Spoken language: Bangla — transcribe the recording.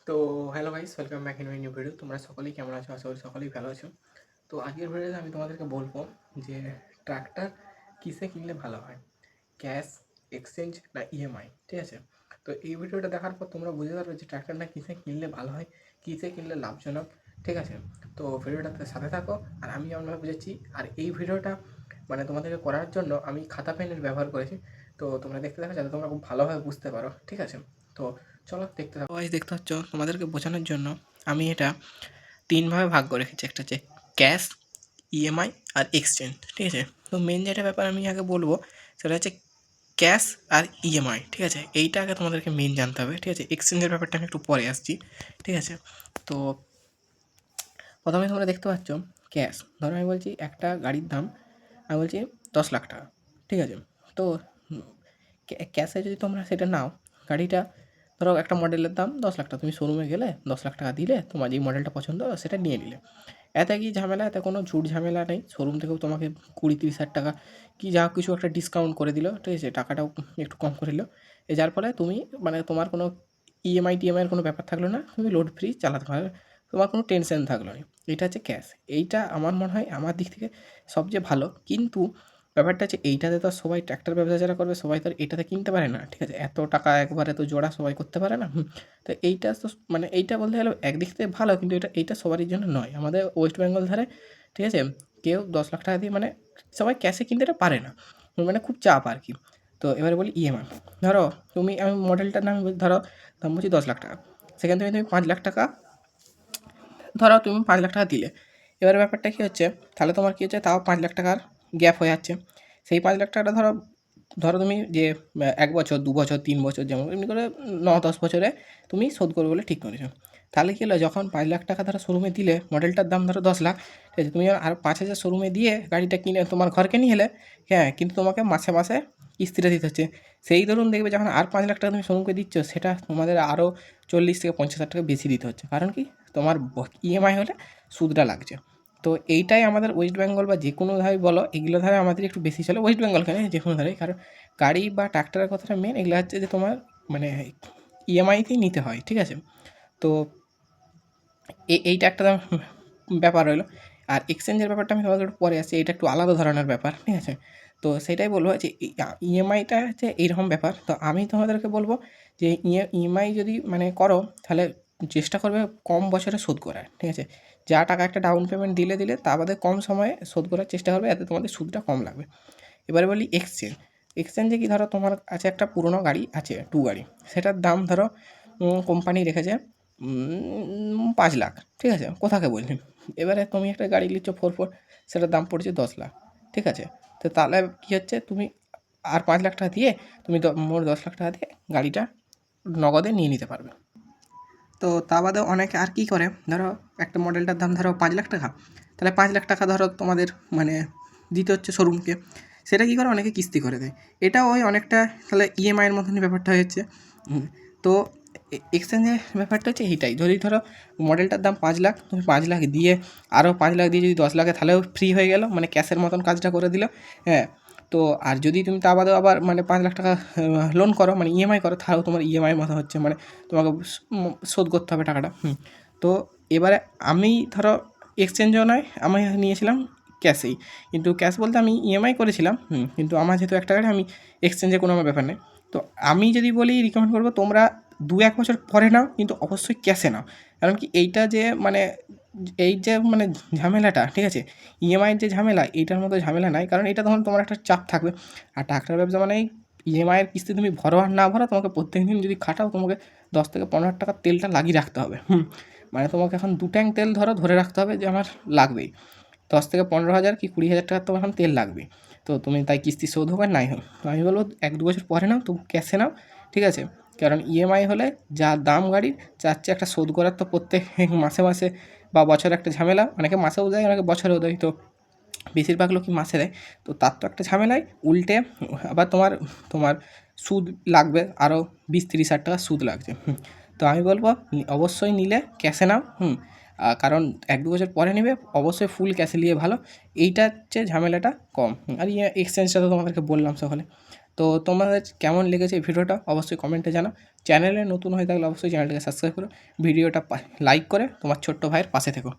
তো hello guys, welcome back in my new video. তোমরা সকলেই কেমন আছো? আশা করি সকলেই ভালো আছো। তো আজকের ভিডিওতে আমি তোমাদেরকে বলবো যে ট্রাক্টর কিসে কিনলে ভালো হয়, ক্যাশ, এক্সচেঞ্জ না ইএমআই। ঠিক আছে, তো এই ভিডিওটা দেখার পর তোমরা বুঝতে পারবে যে ট্রাক্টরটা কিসে কিনলে ভালো হয়, কিসে কিনলে লাভজনক। ঠিক আছে, তো ভিডিওটাতে সাথে থাকো আর আমি যেমনভাবে বুঝেছি। আর এই ভিডিওটা মানে তোমাদেরকে করার জন্য আমি খাতা পেনের ব্যবহার করেছি। তো তোমরা দেখতে থাকো যাতে তোমরা খুব ভালোভাবে বুঝতে পারো। ঠিক আছে, তো চলো দেখতে থাকো। দেখতে পাচ্ছ, তোমাদেরকে বোঝানোর জন্য আমি এটা তিনভাবে ভাগ করে রেখেছি। একটা হচ্ছে ক্যাশ, ইএমআই আর এক্সচেঞ্জ। ঠিক আছে, তো মেন যেটা ব্যাপার আমি আগে বলবো সেটা হচ্ছে ক্যাশ আর ইএমআই। ঠিক আছে, এইটা আগে তোমাদেরকে মেন জানতে হবে। ঠিক আছে, এক্সচেঞ্জের ব্যাপারটা আমি একটু পরে আসছি। ঠিক আছে, তো প্রথমে তোমরা দেখতে পাচ্ছ ক্যাশ। ধরো আমি বলছি একটা গাড়ির দাম আমি বলছি 10 লাখ টাকা। ঠিক আছে, তো ক্যাশে যদি তোমরা সেটা নাও, গাড়িটা ধরো একটা মডেলের দাম 10 লাখ টাকা, তুমি শোরুমে গেলে 10 লাখ টাকা দিলে, তোমার যেই মডেলটা পছন্দ সেটা নিয়ে নিলে। এতে কি ঝামেলা, এতে কোনো ঝুট ঝামেলা নেই। শোরুম থেকেও তোমাকে 20-30 হাজার টাকা কি যা কিছু একটা ডিসকাউন্ট করে দিল। ঠিক আছে, টাকাটাও একটু কম করে দিল। যার ফলে তুমি মানে তোমার কোনো ইএমআই টিএমআইয়ের কোনো ব্যাপার থাকলো না, তুমি লোড ফ্রি চালাতে পারবে, তোমার কোনো টেনশন থাকলো না। এটা হচ্ছে ক্যাশ। এইটা আমার মনে হয় আমার দিক থেকে সবচেয়ে ভালো। কিন্তু ব্যাপারটা হচ্ছে এইটাতে তো আর সবাই ট্র্যাক্টর ব্যবসা যারা করবে সবাই তো আর এটাতে কিনতে পারে না। ঠিক আছে, এত টাকা একবারে তো জোড়া সবাই করতে পারে না। তো এইটা তো মানে এইটা বলতে গেলে একদিক থেকে ভালো, কিন্তু এইটা সবারই জন্য নয়। আমাদের ওয়েস্ট বেঙ্গল ধারে ঠিক আছে, কেউ 10 লাখ টাকা দিয়ে মানে সবাই ক্যাশে কিনতে এটা পারে না, মানে খুব চাপ আর কি। তো এবারে বলি ইএমআই। ধরো আমি মডেলটার নাম ধরো দাম বলছি 10 লাখ টাকা, সেখান থেকে তুমি 5 লাখ টাকা ধরো তুমি 5 লাখ টাকা দিলে। এবার ব্যাপারটা কী হচ্ছে, তাহলে তোমার কী হচ্ছে, তাও 5 লাখ টাকার গ্যাপ হয়ে যাচ্ছে। সেই 5 লাখ টাকাটা ধরো ধরো তুমি যে 1 বছর 2 বছর 3 বছর যেমন এমনি করে 9-10 বছরে তুমি শোধ করবে বলে ঠিক করেছো। তাহলে কী হলো, যখন 5 লাখ টাকা ধরো শোরুমে দিলে, মডেলটার দাম ধরো 10 লাখ। ঠিক আছে, তুমি আর 5,000 শোরুমে দিয়ে গাড়িটা কিনে তোমার ঘরকে নিয়ে এলে। হ্যাঁ, কিন্তু তোমাকে মাসে মাসে কিস্তিটা দিতে হচ্ছে। সেই ধরুন দেখবে যখন আর 5 লাখ টাকা তুমি শোরুমকে দিচ্ছ, সেটা তোমাদের আরও 40 থেকে 50 হাজার টাকা বেশি দিতে হচ্ছে। কারণ কি, তোমার ইএমআই হলে সুদটা লাগছে। তো এইটাই আমাদের ওয়েস্ট বেঙ্গল বা যে কোনো ধারে বলো, এগুলো ধারে আমাদের একটু বেশি চলে। ওয়েস্ট বেঙ্গল কেন, যে কোনো ধারে। কারণ গাড়ি বা ট্রাক্টরের কথাটা মেন, এগুলো হচ্ছে যে তোমার মানে ইএমআইতেই নিতে হয়। ঠিক আছে, তো এইটা একটা ব্যাপার রইলো। আর এক্সচেঞ্জের ব্যাপারটা আমি তোমাদের একটু পরে আসছি, এটা একটু আলাদা ধরনের ব্যাপার। ঠিক আছে, তো সেটাই বলবো যে ইএমআইটা হচ্ছে এইরকম ব্যাপার। তো আমি তোমাদেরকে বলবো যে ইএমআই যদি মানে করো, তাহলে চেষ্টা করবে কম বছরে শোধ করার। ঠিক আছে, যা টাকা একটা ডাউন পেমেন্ট দিলে তা বাদে কম সময়ে শোধ করার চেষ্টা করবে, এতে তোমাদের সুদটা কম লাগবে। এবারে বলি এক্সচেঞ্জ। এক্সচেঞ্জে কি, ধরো তোমার কাছে একটা পুরোনো গাড়ি আছে, গাড়ি, সেটার দাম ধরো কোম্পানি রেখেছে 5 লাখ। ঠিক আছে, কোথাকে বলছি। এবারে তুমি একটা গাড়ি নিচ্ছ 4x4, সেটার দাম পড়ছে 10 লাখ। ঠিক আছে, তো তাহলে কী হচ্ছে, তুমি আর 5 লাখ টাকা দিয়ে তুমি মোট 10 লাখ টাকা দিয়ে গাড়িটা নগদে নিয়ে নিতে পারবে। তো তা বাদেও অনেকে আর কী করে, ধরো একটা মডেলটার দাম ধরো 5 লাখ টাকা, তাহলে 5 লাখ টাকা ধরো তোমাদের মানে দিতে হচ্ছে শোরুমকে। সেটা কী করে, অনেকে কিস্তি করে দেয়। এটা ওই অনেকটা তাহলে ইএমআইয়ের মতনই ব্যাপারটা হয়েছে। তো এক্সচেঞ্জের ব্যাপারটা হচ্ছে এইটাই, যদি ধরো মডেলটার দাম 5 লাখ, তুমি 5 লাখ দিয়ে আরও 5 লাখ দিয়ে যদি 10 লাখে, তাহলেও ফ্রি হয়ে গেল, মানে ক্যাশের মতন কাজটা করে দিল। হ্যাঁ, তো আর যদি তুমি তা বাদেও আবার মানে 5 লাখ টাকা লোন করো, মানে ইএমআই করো, তাহলেও তোমার ইএমআইয়ের মতো হচ্ছে, মানে তোমাকে শোধ করতে হবে টাকাটা। তো এবারে আমি ধরো এক্সচেঞ্জও নয়, আমি নিয়েছিলাম ক্যাশেই। কিন্তু ক্যাশ বলতে আমি ইএমআই করেছিলাম। কিন্তু আমার যেহেতু একটা গাড়ি, আমি এক্সচেঞ্জে কোনো আমার ব্যাপার নেই। তো আমি যদি বলি, রিকমেন্ড করবো তোমরা 2-1 বছর পরে নাও, কিন্তু অবশ্যই ক্যাশে নাও। কারণ কি, এইটা যে মানে এই যে মানে ঝামেলাটা, ঠিক আছে, ইএমআইয়ের যে ঝামেলা, এইটার মতো ঝামেলা নাই। কারণ এটা তখন তোমার একটা চাপ থাকবে। আর ট্রাক্টর ব্যবসা মানে ইএমআইয়ের কিস্তি তুমি ভরো আর না ভরো, তোমাকে প্রত্যেক দিন যদি খাটাও, তোমাকে 10 থেকে 15 হাজার টাকার তেলটা লাগিয়ে রাখতে হবে। মানে তোমাকে এখন 2 ট্যাঙ্ক তেল ধরে রাখতে হবে যে আমার লাগবেই। 10 থেকে 15 হাজার কি 20 হাজার টাকার তোমার এখন তেল লাগবে। তো তুমি তাই কিস্তি শোধ হোক আর নাই হোক, তো আমি বলবো 1-2 বছর পরে নাও, তবু ক্যাশে নাও। ঠিক আছে, কারণ ইএমআই হলে যা দাম গাড়ির, চাচ্ছে একটা শোধ করার তো প্রত্যেক মাসে মাসে বা বছরে একটা ঝামেলা। অনেকে মাসেও দেয়, অনেকে বছরেও দেয়, তো বেশিরভাগ লোকই মাসে দেয়। তো তার তো একটা ঝামেলায় উল্টে আবার তোমার তোমার সুদ লাগবে আরও 20-30 হাজার টাকা সুদ লাগছে। তো আমি বলবো অবশ্যই নিলে ক্যাশে নাও। কারণ 1-2 বছর পরে নেবে, অবশ্যই ফুল ক্যাশে নিয়ে ভালো। এইটা হচ্ছে ঝামেলাটা কম। আর এক্সচেঞ্জটা তো তোমাদেরকে বললাম সকালে। তো তোমাদের কেমন লেগেছে এই ভিডিওটা অবশ্যই কমেন্টে জানাও। চ্যানেলে নতুন হয়ে থাকলে অবশ্যই চ্যানেলটাকে সাবস্ক্রাইব করো, ভিডিওটা লাইক করে তোমার ছোট্ট ভাইয়ের পাশে থেকো।